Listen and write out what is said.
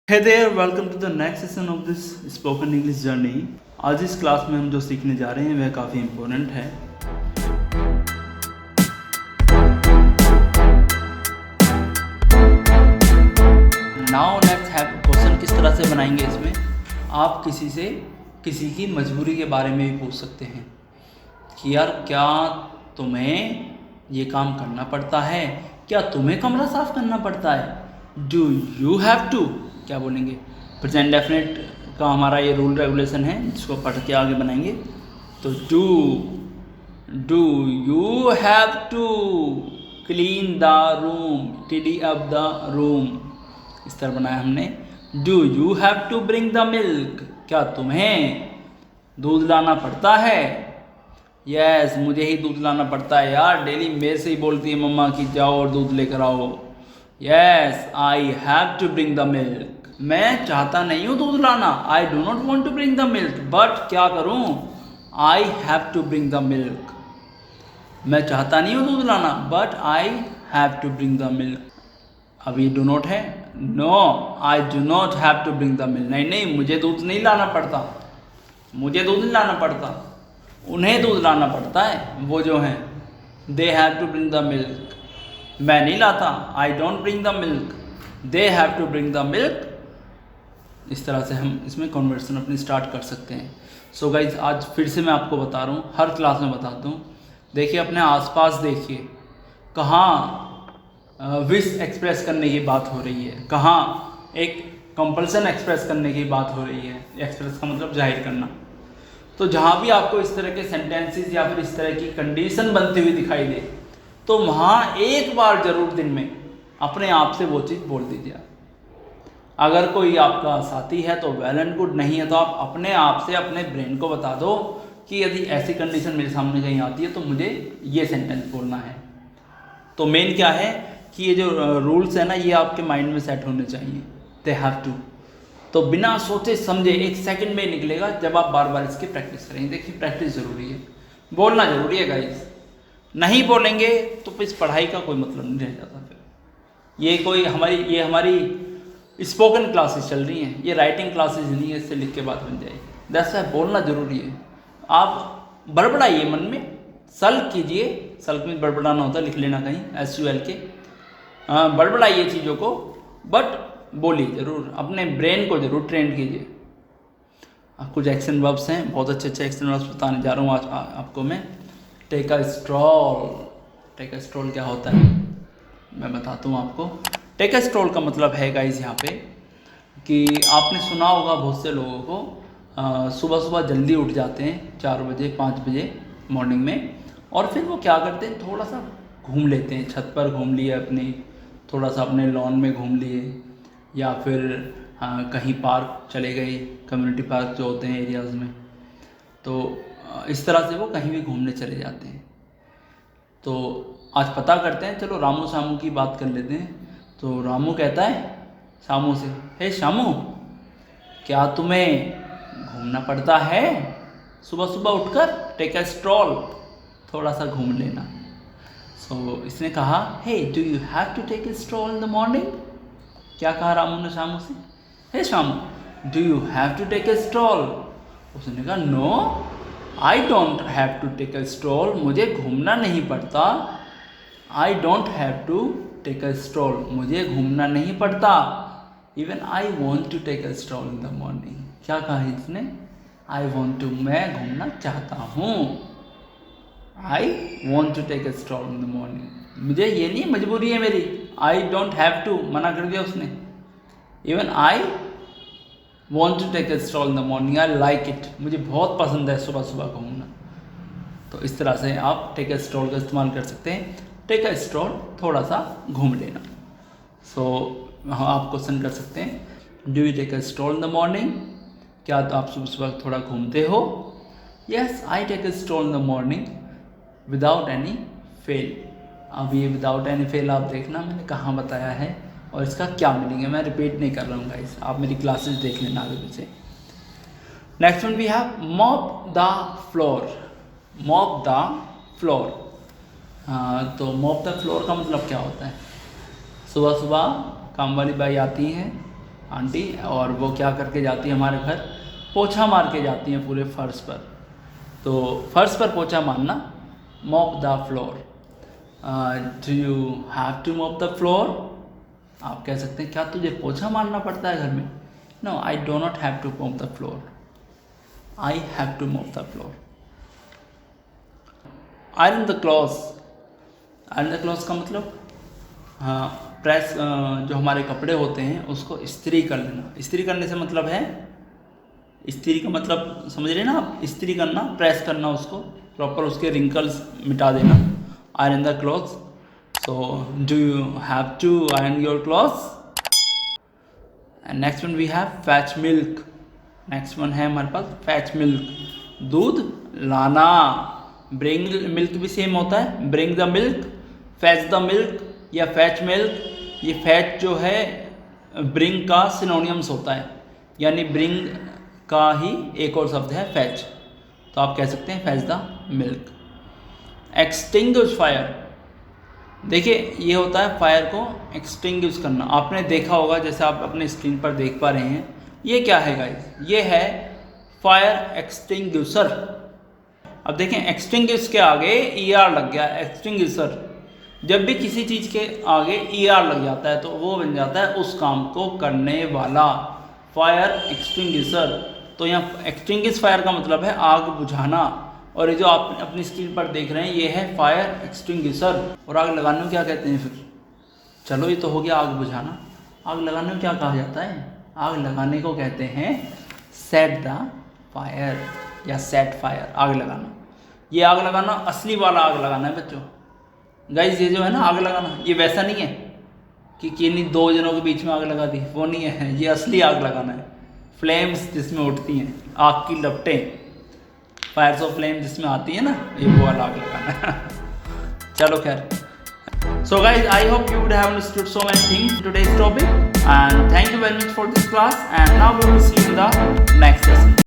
Hey there, welcome to the next session of this spoken English journey. आज इस class में हम जो सीखने जा रहे हैं वह काफ़ी इम्पोर्टेंट है. Now let's have क्वेश्चन किस तरह से बनाएंगे. इसमें आप किसी से किसी की मजबूरी के बारे में भी पूछ सकते हैं कि यार क्या तुम्हें ये काम करना पड़ता है, क्या तुम्हें कमरा साफ करना पड़ता है. डू यू हैव टू क्या बोलेंगे. प्रेजेंट डेफिनेट का हमारा ये रूल रेगुलेशन है जिसको पढ़ के आगे बनाएंगे. तो do you have to clean the room, tidy up the room, इस तरह बनाया हमने. Do you have to bring the milk, क्या तुम्हें दूध लाना पड़ता है. यस मुझे ही दूध लाना पड़ता है यार, डेली मेरे से ही बोलती है मम्मा कि जाओ और दूध लेकर आओ. Yes I have to bring the milk, मैं चाहता नहीं हूँ दूध लाना. I do not want to bring the milk, but क्या करूँ, I have to bring the milk. मैं चाहता नहीं हूँ दूध लाना बट I have to bring the milk. अब ये डो नॉट है. No I do not have to bring the milk. नहीं मुझे दूध नहीं लाना पड़ता, मुझे दूध नहीं लाना पड़ता, उन्हें दूध लाना पड़ता है. वो जो हैं they have to bring the milk, मैं नहीं लाता. I don't bring the milk, they have to bring the milk. इस तरह से हम इसमें कन्वर्सेशन अपनी स्टार्ट कर सकते हैं. सो गाइज आज फिर से मैं आपको बता रहा हूँ, हर क्लास में बताता हूँ. देखिए अपने आसपास देखिए, कहाँ विश एक्सप्रेस करने की बात हो रही है, कहाँ एक कंपल्सन एक्सप्रेस करने की बात हो रही है. एक्सप्रेस का मतलब जाहिर करना. तो जहाँ भी आपको इस तरह के सेंटेंसेस या फिर इस तरह की कंडीशन बनती हुई दिखाई दे तो वहाँ एक बार जरूर दिन में अपने आप से वो चीज़ बोल दीजिए. अगर कोई आपका साथी है तो वेल एंड गुड, नहीं है तो आप अपने आप से अपने ब्रेन को बता दो कि यदि ऐसी कंडीशन मेरे सामने कहीं आती है तो मुझे ये सेंटेंस बोलना है. तो मेन क्या है कि ये जो रूल्स है ना ये आपके माइंड में सेट होने चाहिए. दे हैव टू, तो बिना सोचे समझे एक सेकंड में निकलेगा जब आप बार बार इसकी प्रैक्टिस करेंगे. देखिए प्रैक्टिस ज़रूरी है, बोलना ज़रूरी है गाइस. नहीं बोलेंगे तो इस पढ़ाई का कोई मतलब नहीं रह जाता. फिर ये हमारी स्पोकन क्लासेस चल रही हैं, ये राइटिंग क्लासेस नहीं है, इससे लिख के बात बन जाएगी. दैट्स व्हाई बोलना ज़रूरी है. आप बड़बड़ाइए, मन में सल्क कीजिए. सल्क में बड़बड़ाना होता है, लिख लेना कहीं SUL के. बड़बड़ाइए चीज़ों को बट बोलिए ज़रूर, अपने ब्रेन को ज़रूर ट्रेंड कीजिए. कुछ एक्शन वर्ब्स हैं, बहुत अच्छे एक्शन वर्ब्स बताने जा रहा हूँ आज आपको मैं. Take a stroll. Take a stroll क्या होता है मैं बताता हूँ आपको. टेक अ स्ट्रॉल का मतलब है गाइस यहाँ पे कि आपने सुना होगा बहुत से लोगों को सुबह सुबह जल्दी उठ जाते हैं 4 बजे 5 बजे मॉर्निंग में, और फिर वो क्या करते हैं थोड़ा सा घूम लेते हैं. छत पर घूम लिए अपनी, थोड़ा सा अपने लॉन में घूम लिए, या फिर कहीं पार्क चले गए, कम्युनिटी पार्क जो होते हैं एरियाज़ में. तो इस तरह से वो कहीं भी घूमने चले जाते हैं. तो आज पता करते हैं, चलो रामू शामू की बात कर लेते हैं. तो रामू कहता है शामू से, हे शामू क्या तुम्हें घूमना पड़ता है सुबह सुबह उठकर. टेक अ स्ट्रॉल, थोड़ा सा घूम लेना. सो इसने कहा hey do you have to take a stroll in the morning. क्या कहा रामू ने शामू से, hey Shamu do you have to take a stroll. उसने कहा no I don't have to take a stroll, मुझे घूमना नहीं पड़ता. I don't have to take a stroll, मुझे घूमना नहीं पड़ता. Even I want to take a stroll in the morning. क्या कहा इसने, आई वॉन्ट टू, मैं घूमना चाहता हूँ. I want to take a stroll in the morning, मुझे ये नहीं मजबूरी है मेरी. आई डोंट हैव टू मना कर दिया उसने. Even I want to take a stroll in the morning, I like it, मुझे बहुत पसंद है सुबह सुबह घूमना. तो इस तरह से आप टेक अ स्ट्रॉल का इस्तेमाल कर सकते हैं. टेक अ स्ट्रॉल, थोड़ा सा घूम लेना. सो आप क्वेश्चन कर सकते हैं, do you take a stroll in the morning, क्या तो आप सुबह सुबह थोड़ा घूमते हो. Yes I take a stroll in the morning without any fail. अब ये विदाउट एनी फेल आप देखना मैंने कहाँ बताया है और इसका क्या मीनिंग है. मैं रिपीट नहीं कर रहा हूँ गाइस, आप मेरी क्लासेस देख लेना आगे पीछे. Next one we have mop the floor. Mop the floor. तो मॉप द फ्लोर का मतलब क्या होता है. सुबह सुबह काम वाली बाई आती हैं आंटी, और वो क्या करके जाती है हमारे घर, पोछा मार के जाती हैं पूरे फर्श पर। तो फर्श पर पोछा मारना, mop the floor. Do you have to mop the floor? आप कह सकते हैं क्या तुझे पोछा मारना पड़ता है घर में? No, I do not have to mop the floor, I have to mop the floor. Iron the clothes. Iron the clothes का मतलब हाँ, प्रेस, जो हमारे कपड़े होते हैं उसको इस्त्री कर लेना। इस्त्री करने से मतलब है, इस्त्री का मतलब समझ रहे ना आप, इस्त्री करना, प्रेस करना, उसको प्रॉपर उसके रिंकल्स मिटा देना। Iron the clothes. So do you have to iron your clothes? And next one we have fetch milk. Next one है हमारे पास फैच मिल्क, दूध लाना। ब्रिंग मिल्क भी सेम होता है, bring the milk, fetch the milk या fetch milk. ये fetch जो है ब्रिंग का सिनोनियम्स होता है, यानी ब्रिंग का ही एक और शब्द है फैच, तो आप कह सकते हैं fetch the milk. Extinguish fire. देखिए ये होता है फायर को एक्सटिंग्विश करना। आपने देखा होगा, जैसे आप अपने स्क्रीन पर देख पा रहे हैं, ये क्या है गाइस? ये है फायर एक्सटिंग्विशर। अब देखें, एक्सटिंग्विश के आगे ER लग गया, एक्सटिंग्विशर। जब भी किसी चीज़ के आगे ER लग जाता है तो वो बन जाता है उस काम को करने वाला, फायर एक्सटिंग्विशर। तो यहाँ एक्सटिंग्विश फायर का मतलब है आग बुझाना, और ये जो आप अपनी स्क्रीन पर देख रहे हैं ये है फायर एक्सटिंग्विशर। और आग लगाने में क्या कहते हैं फिर? चलो ये तो हो गया आग बुझाना। आग लगाने में क्या कहा जाता है? आग लगाने को कहते हैं सेट द फायर या सेट फायर, आग लगाना। ये आग लगाना असली वाला आग लगाना है बच्चों। गाइस ये जो है ना आग लगाना, ये वैसा नहीं है कि किन्हीं दो जनों के बीच में आग लगा दी, वो नहीं है। ये असली आग लगाना है, फ्लेम्स जिसमें उठती हैं, आग की लपटें, फायर्स ऑफ फ्लेम जिसमें आती है ना, ये वो वाला आग लगाना है। चलो खैर, so guys, I hope you would have understood so many things in today's topic, and thank you very much for this class, and now we will see you in the next lesson.